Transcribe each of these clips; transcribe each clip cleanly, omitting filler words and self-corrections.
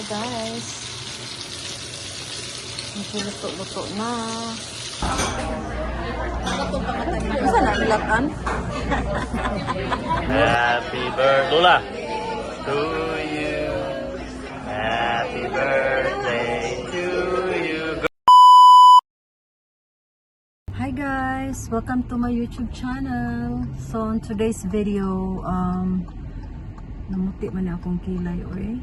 guys. Luto-luto na. Saan na ilatan? Happy birthday, Lola, to you. Happy birthday to you. Hi guys, welcome to my YouTube channel. So in today's video, namuti man na akong kilay oy.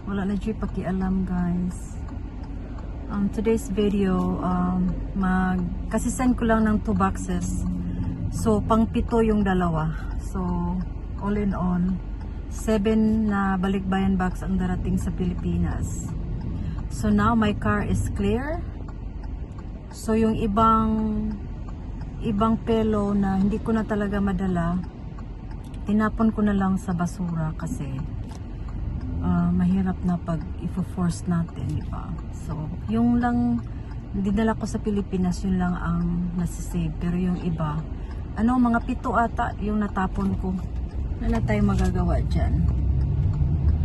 Wala na dyan pakialam guys. Today's video, kasi send ko lang ng 2 boxes. So pang 7 yung dalawa. So all in all, 7 na balikbayan box ang darating sa Pilipinas. So now my car is clear. So yung ibang pelo na hindi ko na talaga madala, tinapon ko na lang sa basura kasi mahirap na pag i-force natin, di ba? So yung lang dinala ko sa Pilipinas, yun lang ang nasa-save. Pero yung iba, mga 7 ata yung natapon ko. Wala tayong magagawa dyan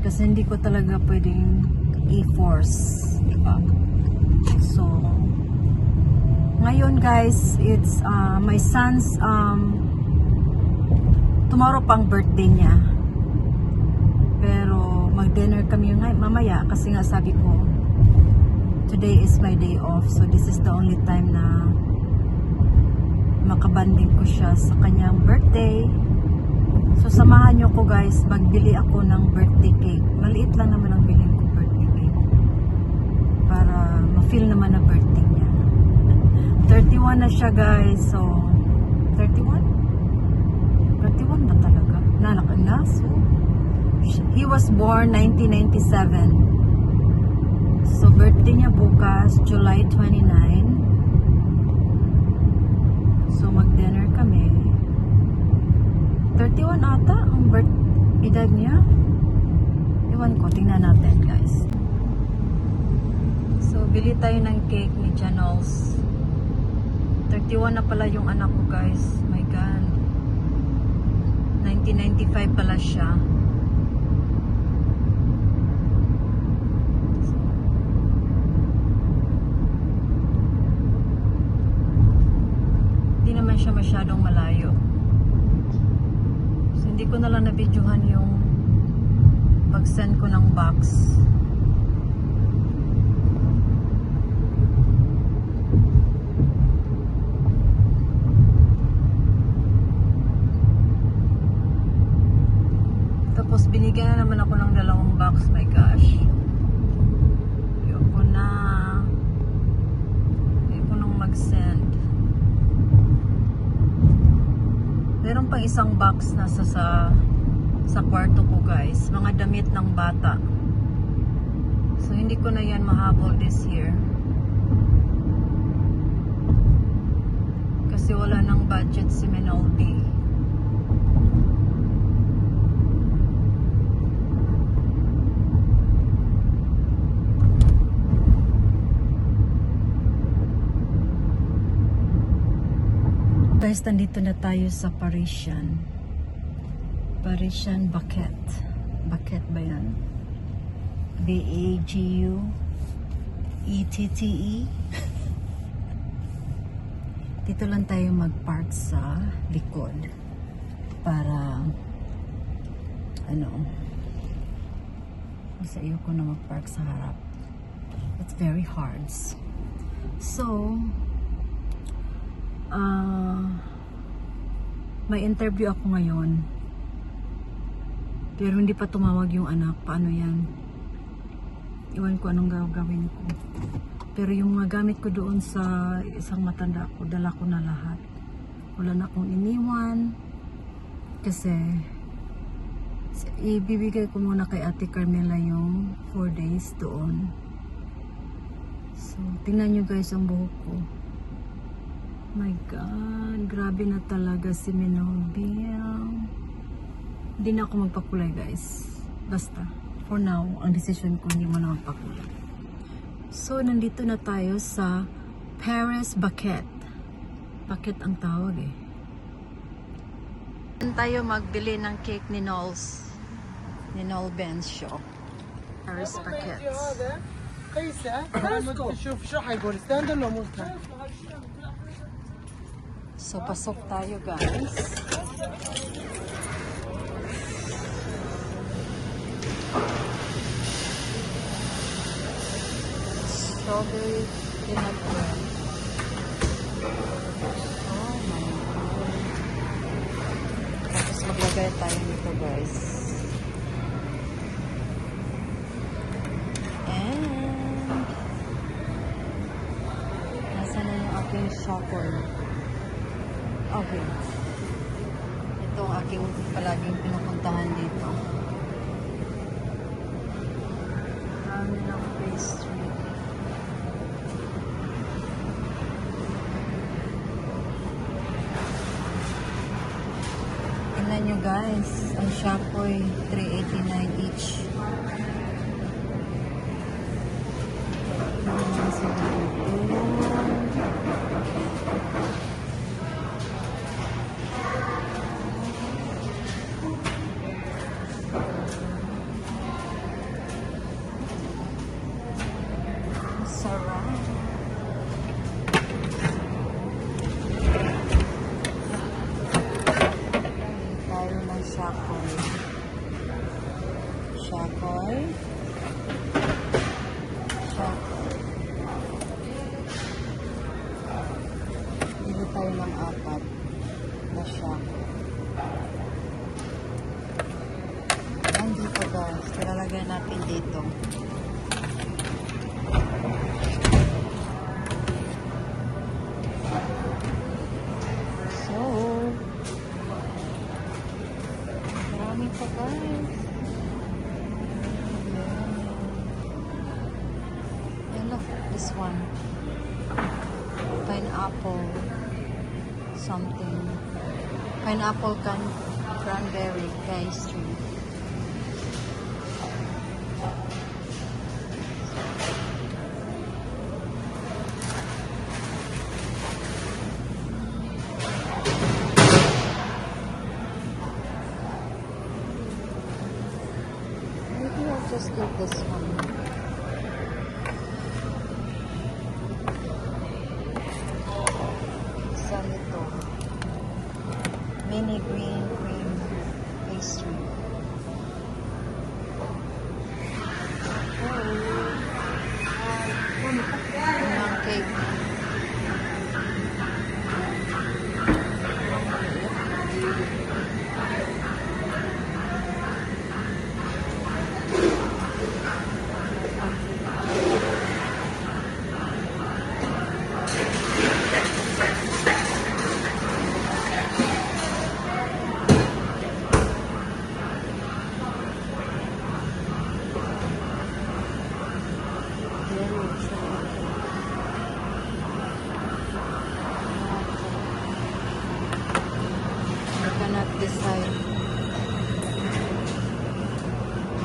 kasi hindi ko talaga pwedeng i-force, di ba? So ngayon guys, it's my son's tomorrow pang birthday niya. Pero mag-dinner kami mamaya kasi nga sabi ko today is my day off. So this is the only time na makabanding ko siya sa kanyang birthday. So samahan niyo ko guys, magbili ako ng birthday cake. Maliit lang naman ang bilhin ko birthday cake para ma-feel naman na birthday niya. 31 na siya guys. So 31 ba talaga? Nalaki na. So he was born 1997. So birthday niya bukas July 29. So mag-dinner kami. 31 ata ang edad niya. Iwan ko, tingnan natin guys. So bili tayo ng cake ni Janols. 31 na pala yung anak ko guys. My God. 1995 pala siya. Hindi naman siya masyadong malayo. So hindi ko na lang na-videohan yung pag-send ko ng box. Tapos binigyan na naman ako ng 2 box. My gosh. Ayoko nang mag-send. Meron pang isang box nasa sa kwarto ko guys. Mga damit ng bata. So hindi ko na yan mahabol this year. Kasi wala nang budget si Menoldi. Guys, nandito na tayo sa Parisian Baguette. Baguette ba yan? B-A-G-U-E-T-T-E. Dito lang tayo mag-park sa likod para kasi ayoko na mag-park sa harap. It's very hard. So may interview ako ngayon pero hindi pa tumawag yung anak. Paano yan? Iwan ko anong gagawin ko. Pero yung mga gamit ko doon sa isang matanda ko, dala ko na lahat. Wala na akong iniwan kasi ibibigay ko muna kay Ate Carmela yung 4 days doon. So tingnan nyo guys ang buhok ko. My God, grabe na talaga si Menoldi. Hindi na ako magpakulay guys. Basta, for now, ang decision ko hindi mo na magpakulay. So, nandito na tayo sa Paris Baguette. Baguette ang tawag eh. Tayo magbili ng cake ni Noel Bencio. Paris baguettes. هذا قيسه شوف شو حيقول ستاندر ولا مو ستاندر. So, pasok tayo guys. Strawberry peanut bread. Oh my God. Tapos maglagay tayo nito guys. And nasa na yung aking shopper. Okay. Ito ang aking palaging pinupuntahan dito. Marami ng pastry. Tingnan nyo guys, ang Shapoy, $3.89 each. Sarap. Tayo ng Shapoy. Shapoy. Shapoy. Dito tayo ng 4 na Shapoy. Nandito guys. Talalagay natin dito. Marami pa guys. And look, this one. Pineapple something. Pineapple cranberry pastry. Maybe I'll just get this one. Isa nito. Mini green cream pastry. Ang cake. I cannot decide.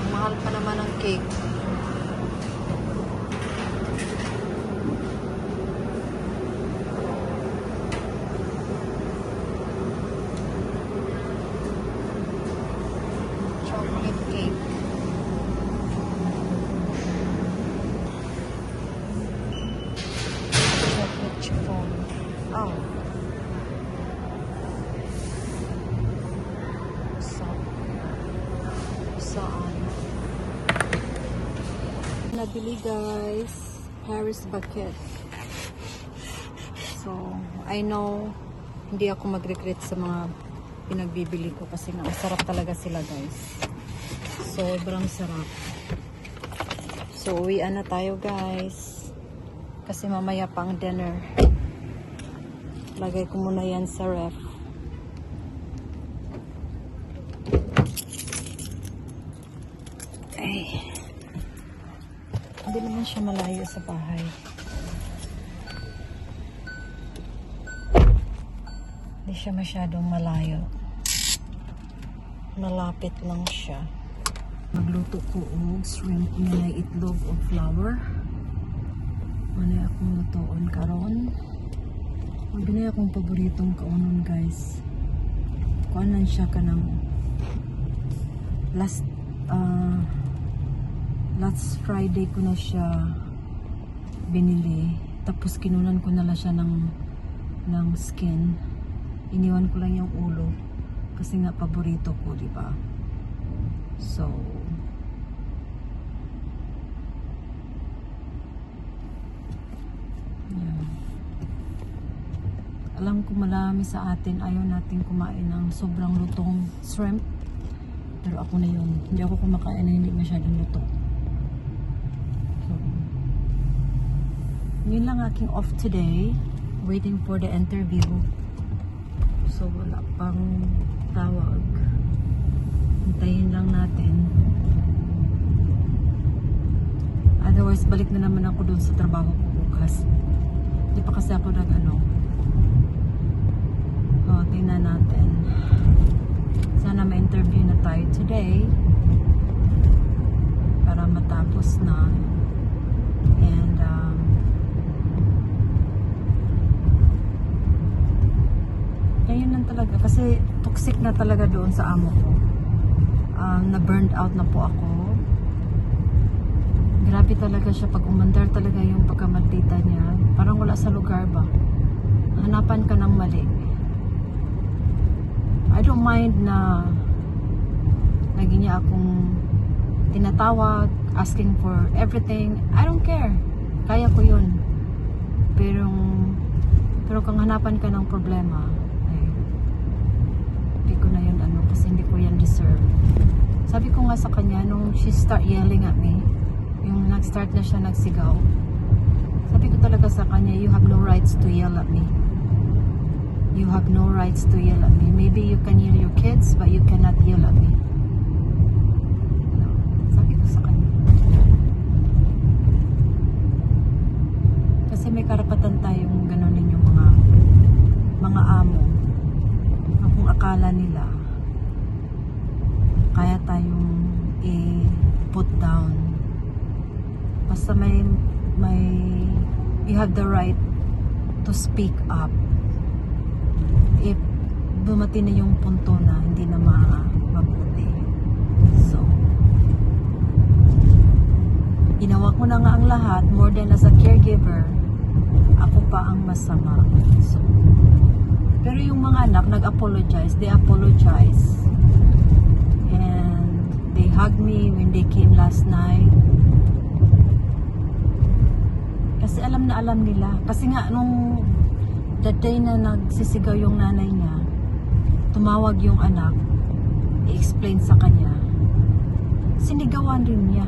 Mahal pa naman ang cake. Chocolate cake. Chocolate chiffon. Oh. Saan? Nabili guys, Paris baguette. So, I know hindi ako mag-regret sa mga pinagbibili ko kasi nga masarap talaga sila guys. Sobrang sarap. So, uwian na tayo guys. Kasi mamaya pang dinner. Lagay ko muna yan sa ref. Ay. Hindi naman siya malayo sa bahay. Hindi siya masyadong malayo. Malapit lang siya. Magluto ko og shrimp na itlog o flour. Manay akong lutoon karon. Magdinay akong paboritong kaunon guys. Kuanan siya kanang last Last Friday ko na siya binili. Tapos kinunan ko na lang siya ng skin. Iniwan ko lang yung ulo. Kasi nga paborito ko, di ba? So, yan. Alam ko marami sa atin ayaw natin kumain ng sobrang lutong shrimp. Pero ako na yun. Hindi ako kumakain na hindi masyadong luto. So, yun lang aking off today. Waiting for the interview. So, wala pang tawag. Hintayin lang natin. Otherwise, balik na naman ako dun sa trabaho ko bukas. Hindi pa kasi ako tingnan natin. Sana ma-interview na tayo today para matapos na. And ngayon lang talaga kasi toxic na talaga doon sa amo ko. Na burned out na po ako. Grabe talaga siya pag umandar talaga yung pagkamaldita niya. Parang wala sa lugar ba. Hanapan ka ng mali. I don't mind na lagi niya akong tinatawag, asking for everything. I don't care. Kaya ko yun. Pero kung hanapan ka ng problema, ay, hindi ko na yun kasi hindi ko yan deserve. Sabi ko nga sa kanya, nung she start yelling at me, yung nag-start na siya nagsigaw, sabi ko talaga sa kanya, you have no rights to yell at me. You have no rights to yell at me. Maybe you can hear your kids, but you cannot yell at me. No. Sabi ko sa kanya. Kasi may karapatan tayong ganunin yung mga amo. Na kung akala nila, kaya tayong i-put down. Basta you have the right to speak up. If bumati na yung punto na hindi na mabuti. So, ginawa ko na nga ang lahat, more than as a caregiver, ako pa ang masama. So, pero yung mga anak nag-apologize, they apologize. And they hugged me when they came last night. Kasi alam nila. Kasi nga nung the day na nagsisigaw yung nanay niya, tumawag yung anak, i-explain sa kanya, sinigawan rin niya.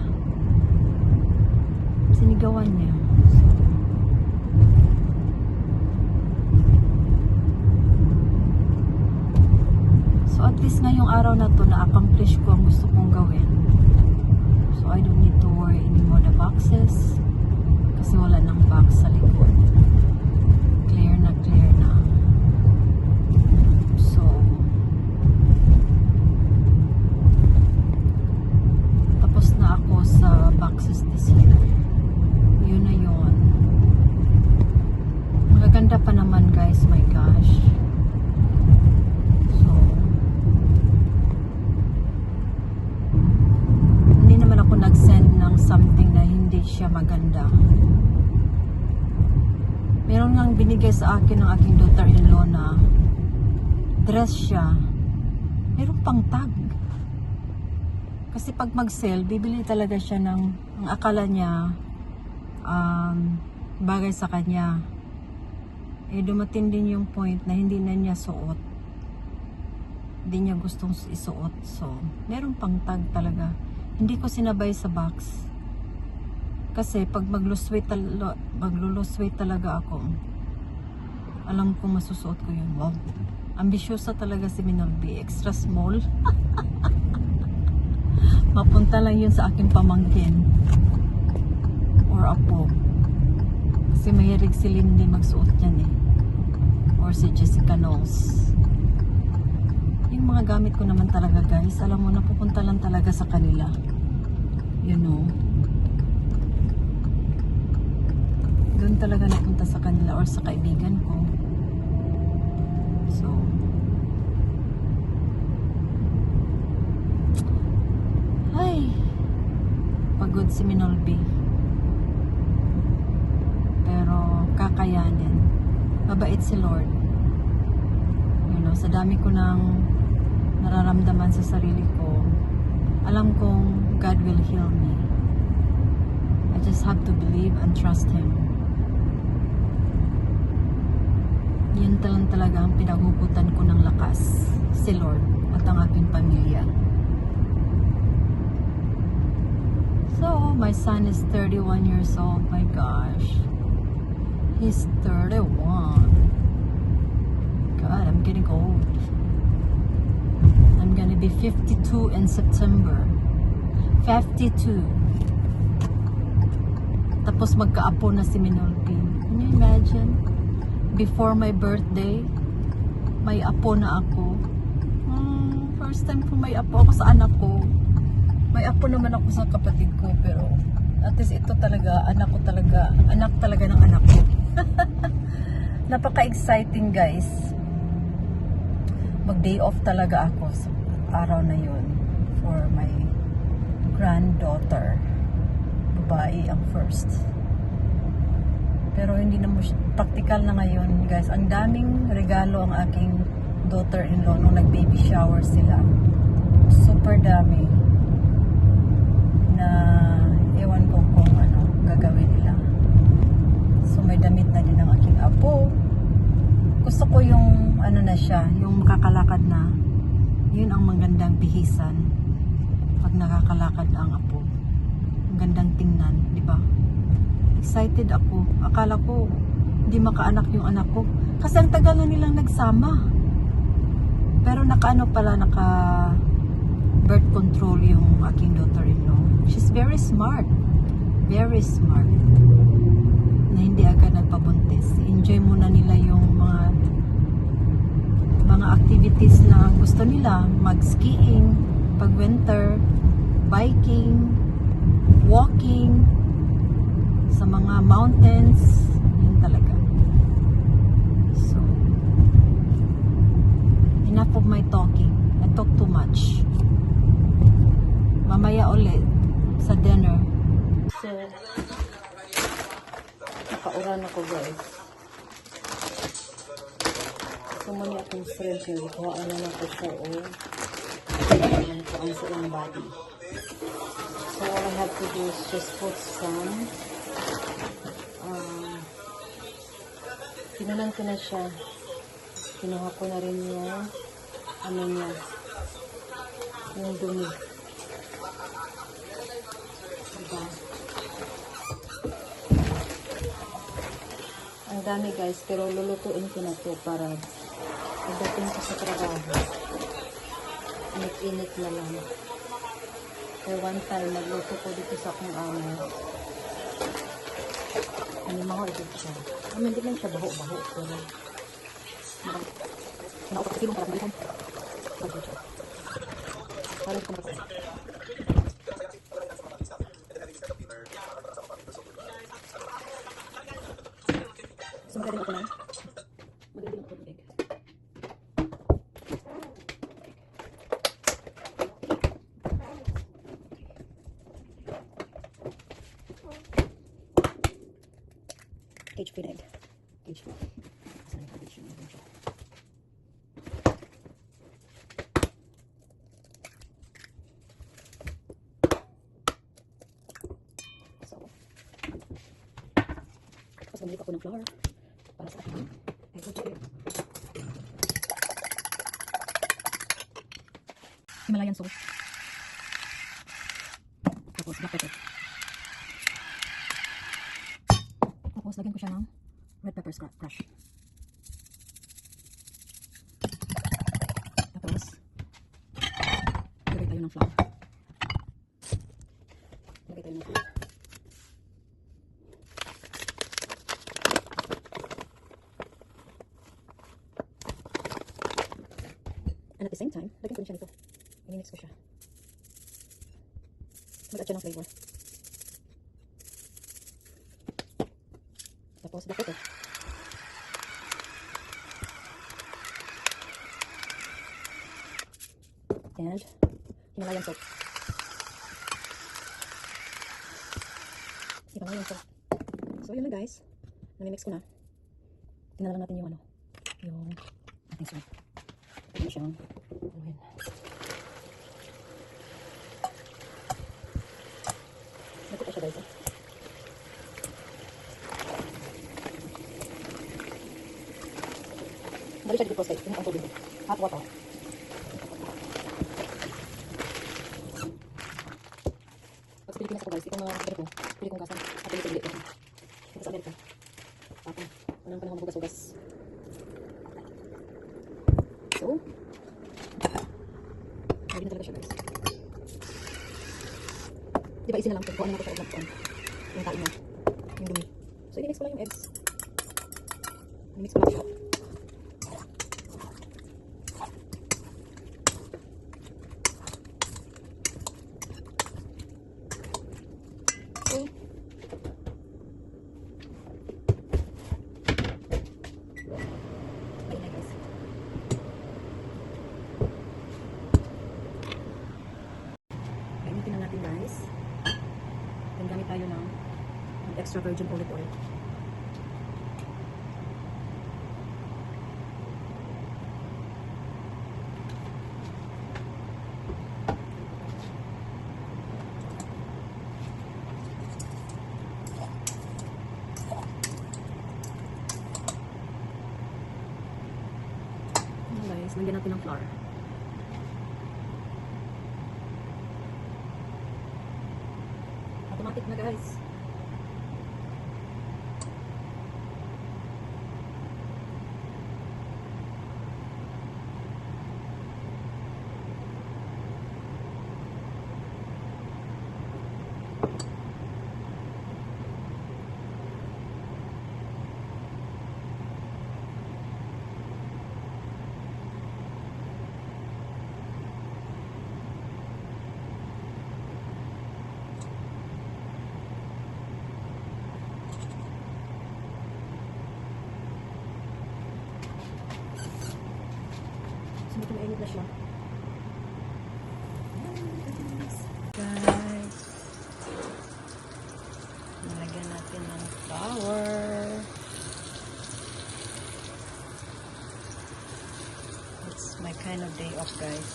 Sinigawan niya. So at least ngayong araw na to, na-accomplish ko ang gusto kong gawin. So I don't need to worry anymore the boxes. Kasi wala nang box sa likod. Clear na. So, tapos na ako sa boxes this year. Yun na yun. Magaganda pa naman guys, my gosh. So, hindi naman ako nag-send ng something na hindi siya maganda. Meron ngang binigay sa akin ng aking daughter-in-law na dress siya. Meron pang tag. Kasi pag mag-sale, bibili talaga siya ng ang akala niya bagay sa kanya. Eh dumating din yung point na hindi na niya suot. Hindi niya gustong isuot. So, meron pang tag talaga. Hindi ko sinabay sa box. Kasi pag mag-lose weight talaga ako, alam ko masusuot ko yun. Wow. Ambisyosa talaga si Minolby. Extra small. Mapunta lang yun sa aking pamangkin. Or apo. Kasi mahilig si Lindy magsuot yan eh. Or si Jessica Knowles. Yung mga gamit ko naman talaga guys, alam mo, napupunta lang talaga sa kanila. You know. Doon talaga napunta sa kanila or sa kaibigan ko. So, ay, pagod edad si Minolby. Pero kakayanin. Mabait si Lord. You know, sa dami ko nang nararamdaman sa sarili ko, alam kong God will heal me. I just have to believe and trust Him. Yun talaga ang pinagugutan ko ng lakas, si Lord at ang aking pamilya. So, my son is 31 years old. My gosh. He's 31. God, I'm getting old. I'm gonna be 52 in September. 52. Tapos magkaapo na si Minolby. Can you imagine? Before my birthday, may apo na ako. First time ko may apo ako sa anak ko. May apo naman ako sa kapatid ko, pero at least ito talaga, anak talaga ng anak ko. Napaka-exciting, guys. Mag-day off talaga ako sa araw na yun for my granddaughter. Babae ang first. Pero hindi na mo practical na ngayon, guys. Ang daming regalo ang aking daughter-in-law nung nag-baby shower sila. Super dami na ewan ko kung ano gagawin nila. So may damit na din ang aking apo. Gusto ko yung ano na siya, yung makakalakad na. Yun ang magandang bihisan pag nakakalakad ang apo. Ang gandang tingnan, di ba? Excited ako. Akala ko hindi makaanak yung anak ko. Kasi ang tagal na nilang nagsama. Pero naka birth control yung aking daughter-in-law. She's very smart. Very smart. Na hindi agad nagpabuntis. Enjoy muna nila yung mga activities na gusto nila. Mag-skiing, pag winter, biking, walking, sa mga mountains, yun talaga. So, enough of my talking. I talk too much. Mamaya ulit sa dinner. So, nakauran ako, guys. So, muna akong friends nyo. Ikuhaan na lang ko siya, oh. Ayan ko ang silang body. So, all I have to do is just put some kinunan ko na siya. Kinuha ko na rin yung ano niya, yung dumi. Diba? Ang dami, guys, pero lulutuin ko na to para pagdating ko sa trabaho, init-init na lang. Kaya one time nagluto ko dito sa akong amo. Ano mga ito siya. Hindi lang siya baho-baho, pero naupat kasi parang dito. Parang kumakas. So, magaling ako na. Magaling ako tubig. Cage free na egg. Cage free. Saan yung cage free na egg? So, tapos bumili ako ng flour para sa akin. Ay, good job. Himalayan salt. Tapos black pepper. Tapos lagyan ko siya ng red pepper crush. Tapos lagay tayo ng flour. Lagay tayo ng flour. And at the same time, lagyan ko rin siya nito. I-mix ko siya. Mag-add siya ng flavor. Tapos black pepper. And Himalayan salt. ngayon siya. So, yun na guys. Namimix ko na. Tingnan lang natin yung ano. Yung ating soup. Ito na siyang gawin. Nagkot na siya guys. Dali siya dito guys. Tingnan ang tubig. Hot water. Pag sa Pilipinas ako guys, itong mga kapatid ko, pili kong gasan. At pili ko bilit ko. Ito sa Amerika. Tapos, anong panahon magugas-ugas. So, lagi na talaga siya guys. Diba easy na lang kung ano na ito sa uglap yung tain na, yung dumi. So, i-mix ko lang yung eggs. I-mix ko lang siya. So, ayun na guys. Kainitin na natin guys. Then gamit tayo ng extra virgin olive oil. Guys, lagyan natin ng flour. Automatic na guys. Medyo mainit na siya. Guys, nalagyan natin ng flour. It's my kind of day off guys.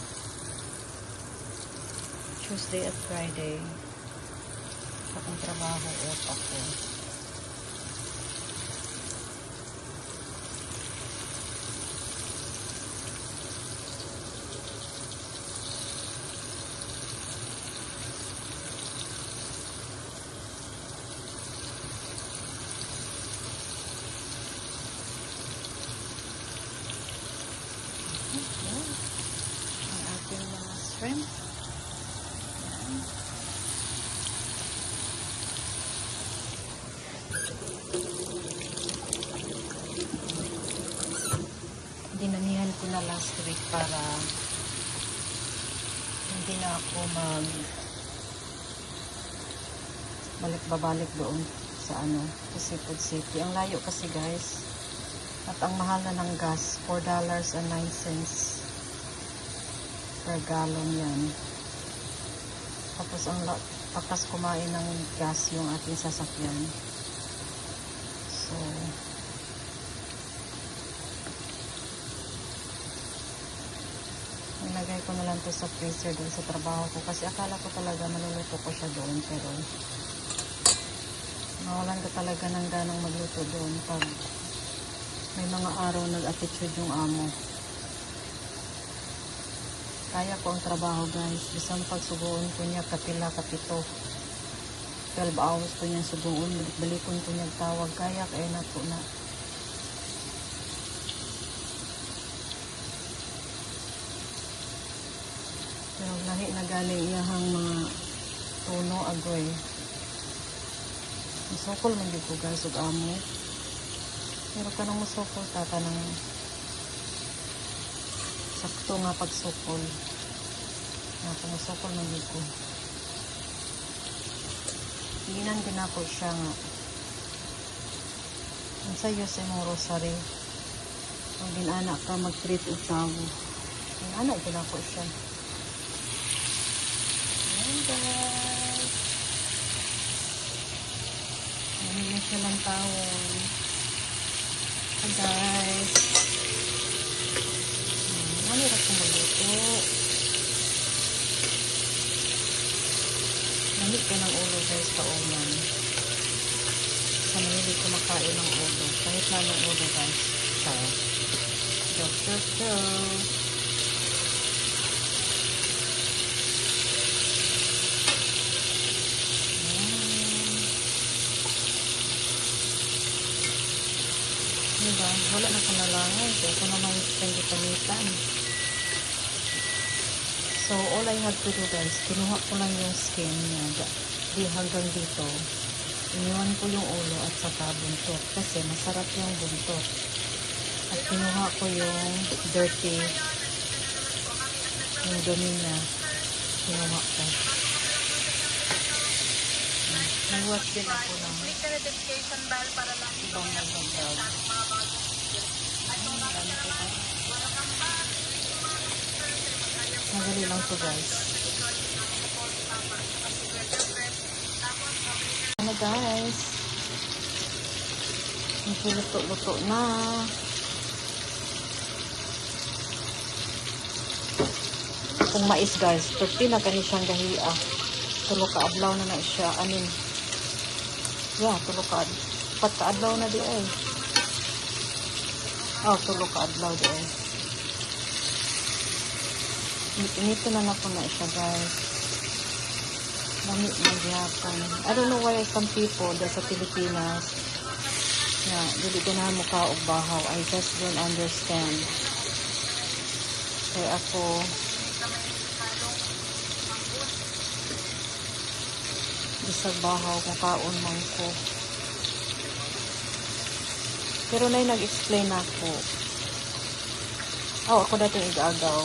Tuesday at Friday. Sa akong trabaho, off ako. Ang ating mga shrimp. Yan. Dinamihan ko na last week para hindi na ako balik-babalik doon sa sa Seafood City. Ang layo kasi guys. At ang mahal na ng gas, $4.09 per gallon yan. Tapos ang pakas kumain ng gas yung ating sasakyan. So, nilagay ko na lang to sa freezer doon sa trabaho ko. Kasi akala ko talaga maluluto ko siya doon. Pero, nawalan ko talaga ng ganang magluto doon pag may mga araw nag-attitude yung amo. Kaya ko ang trabaho guys. Bisang pagsugoon ko niya kapila kapito. 12 hours ko niya sugoon. Balik-balikon ko niya tawag. Kaya kaya na po na. Pero lahi na galing iyahang mga tuno agoy. Masukol man dito guys ug amo. Pero kanang musukol tata ng sakto nga pagsukol. Nga musukol man dito. Hinan din ako siya nga. Ang sayo sa mong rosary. Kung ginana ka mag-treat o tawo. Ginana din ako siya. Ayan guys. Ano na siya ng tawon. Hi guys. Ano na kung magluto? Lamig ka ng ulo guys sa uman. Sa mahilig kumakain ng ulo. Kahit na ng ulo guys. Ciao. Go. Diba? Wala na kong nalangan. Kaya ako naman hindi panitan. So, all I have to do guys, kinuha ko lang yung skin niya. Di hanggang dito. Iniwan ko yung ulo at saka buntot. Kasi masarap yung buntot. At kinuha ko yung dirty, yung dumi niya. Kinuha ko. Nag-watch din ako ng ibang nag-vlog. Madali lang to guys. Ano guys? Luto-luto na. Kung mais guys, 30 na kani siyang gahia. Tulo ka adlaw na siya. Anin? Yeah, tulo ka adlaw na di ay. Oh, tulo ka adlaw di ay. Inito na na po na siya guys. Lamig na gyapon. I don't know why some people sa Pilipinas na dili ganahan mo ka og bahaw. I just don't understand. Kaya ako bisag bahaw kung kaon man ko. Pero na nag-explain ako. Oh, ako dati igagaw.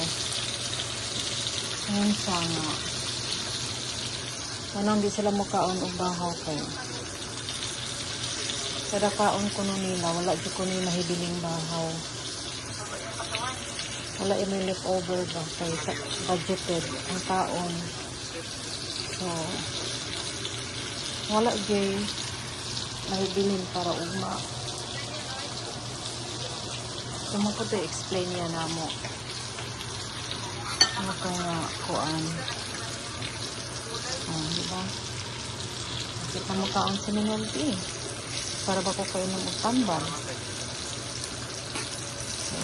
Ngayon siya nga. Manang di sila mukaon o bahaw ko. Kada kaon ko nun nila, wala di ko nila hibiling bahaw. Wala may leftover ba? Kaya budgeted ang kaon. So, wala di mahibilin para ugma. So, ko to explain yan na mo. Ano ka nga kuan? Diba? Kita mo kaon sa minulti. Para ba ko kayo ng utambal? So,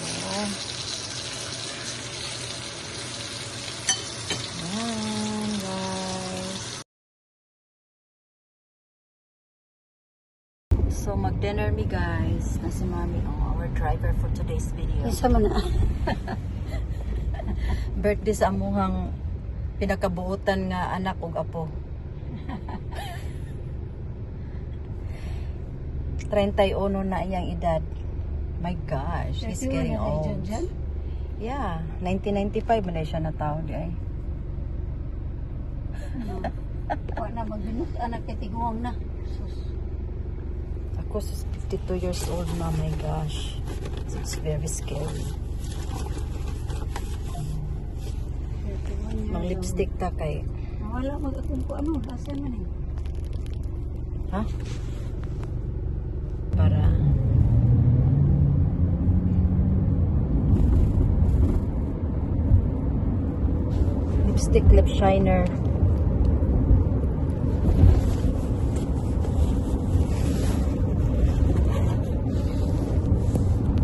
yan guys. So, mag-dinner me guys. Na si Mami, our driver for today's video. Isa mo na. Birthday sa amuhang pinakabuutan nga anak ug apo. 31 na iyang edad. My gosh, he's getting old. Yeah, 1995 man siya na tao di ay. Huwag na magbinut. Anak kitiguang na. Sus. Ako 52 years old na, my gosh. It's very scary. Mang lipstick ta kay. Wala mag-atong ko ano. Lasa man eh. Ha? Para lipstick lip shiner.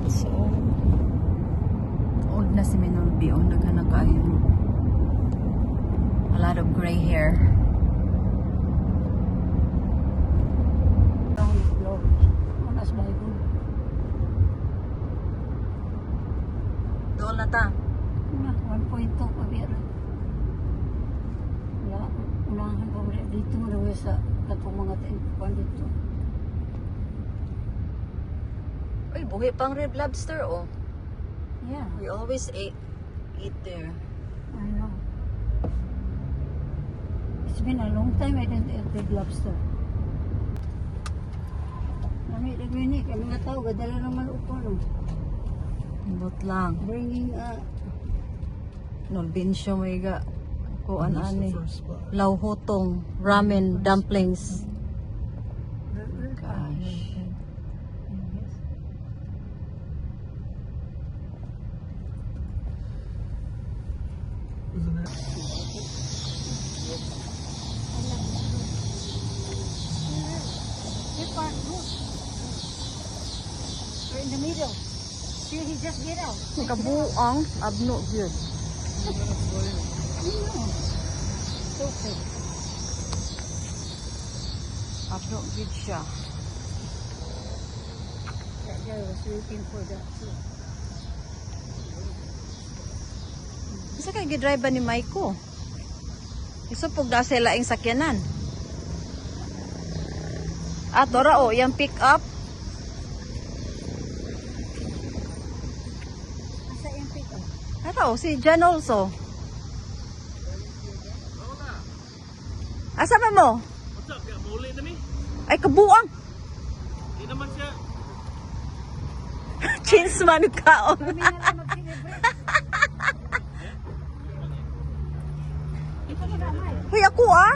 So old na si Minolbi. Oh, naghanakayo. A lot of gray hair. Anas bago. Doon na ta. Na, 1.2 pabira. Wala. Unahan pa ulit. Dito mo rin sa katong mga tinpuan dito. Uy, buhi pang red lobster, oh. Yeah, We always eat there. I know. It's been a long time I didn't eat big lobster. Nami, kami nga tao, gadala naman upo, no? But lang. Bringing, Nolbinsyo may ga. Kuan ani. Lauhotong, ramen, dumplings. gosh. This part, look. We're in the middle. See, he just get out. Kabuang abno gyud. So quick. Abno gyud siya. That guy was waiting for that too. Isa kay gidrive ni Maiko. Isupog na sila ing sakyanan. At ora o, yung pick up. Asa yung pick up? Ito, si Jan also. Asa ba mo? What's up? Got muli na mi? Ay, kabuang. Di naman siya. Chins man kaon. Kami na lang mag-celebrate. Ito mo na, Mike. Hoy, ako ah.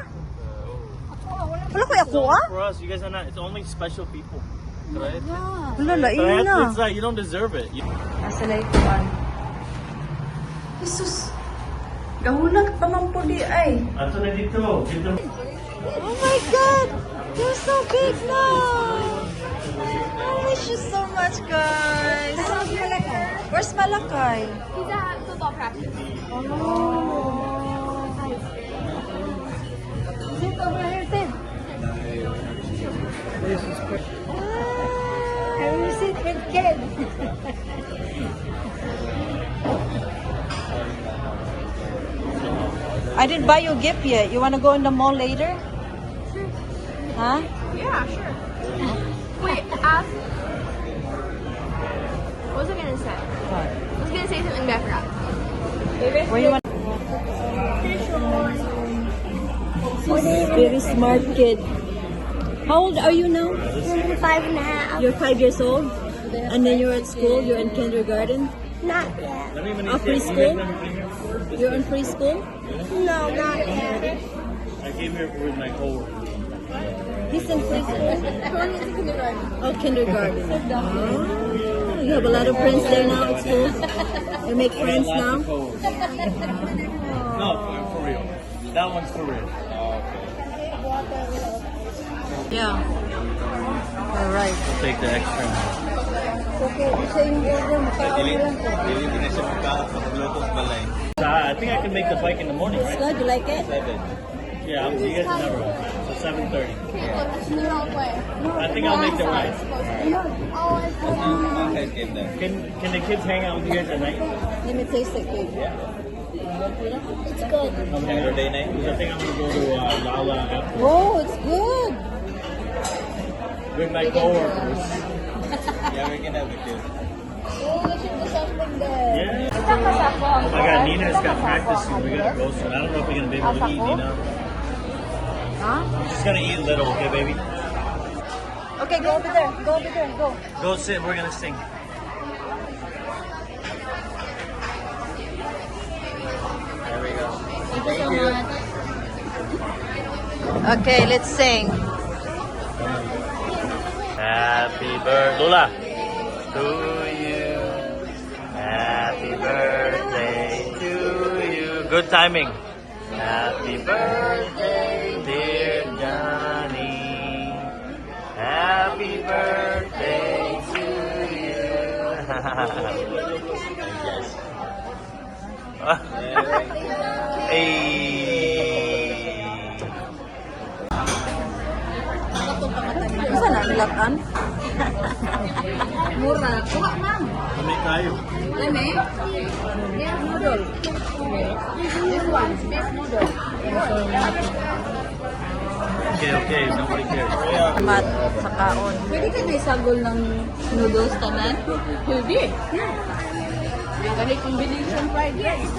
Wala ko ako ah. For us, you guys are not. It's only special people. Right? Yeah. Wala, lain na. It's like you don't deserve it. Asa na ituan. Jesus. Gahulat pa man po di ay. Ato na dito. Dito. Oh my God! You're so big now! I miss you so much, guys! Where's Malakay? He's at football practice. Sit over here, Tim. Can we sit with Ken? I didn't buy you a gift yet. You wanna go in the mall later? Huh? Yeah, sure. Wait, ask. What was I gonna say? I was gonna say something, but I forgot. Where you want? Very smart kid. How old are you now? 5.5. You're 5 years old? And then you're at school? You're in kindergarten? Not yet. Preschool? You're in preschool? No, not yet. I came here with my coworker. He's in preschool. Tony's in kindergarten. Oh, kindergarten. Oh, you have a lot of friends there now at school? You make friends now? No, for real. That one's for real. Yeah. All right. I'll take the extra. Okay, isa yung order mo. Pauwi lang po. I think I can make the bike in the morning, It's right? good. You like it? Yeah, I'll see you guys tomorrow. So 7:30. It's the wrong way. I think I'll make the ride. Oh, it's the wrong way. Can the kids hang out with you guys at night? Let me taste it, cake. It's good. Saturday night? I think I'm gonna go to Lala after Oh, it's good. with my coworkers. Oh, they should do something there. Yeah. Oh my God, Nina's got practice soon. We gotta go soon. I don't know if we're gonna be able to eat, Nina. Huh? Just gonna eat a little, okay, baby? Okay, go over there. Go over there. Go. Go sit. We're gonna sing. There we go. Okay, let's sing. Happy birthday, Lola, to you. Happy birthday to you. Good timing. Happy birthday, dear Johnny. Happy birthday to you. Hey. Saan na nilatan? Mura. Kuha, ma'am. Kami tayo. Leme? Beef noodle. This one, beef noodle. Okay, nobody cares. Mat sa kaon. Pwede ka na isagol ng noodles tanan? Pwede. Dali combination fried rice.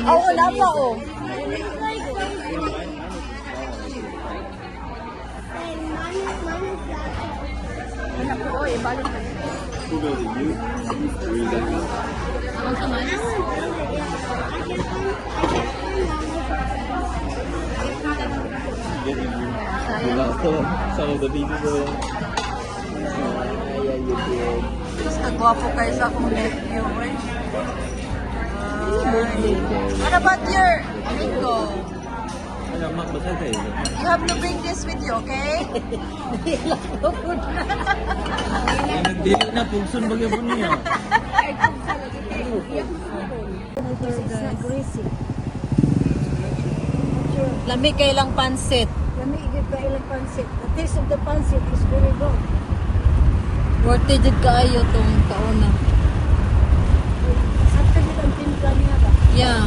Oh, wala pa oh. Anak ko, oy, balik na. Ang saman? getting you. You lost some of the pieces. Yeah, you did. Mas nagwapo kayo sa akong nephew, eh. What about your Ringo? Ano, Mak, basta kayo. You have to bring this with you, okay? Nagdili na, pugson bagay po niya. Lami kay lang pansit. Let me give ka ilang pancit. The taste of the pancit is very good. Worthy jud kaayo tong kauna. Sakto din ang timpla niya ba? Yeah.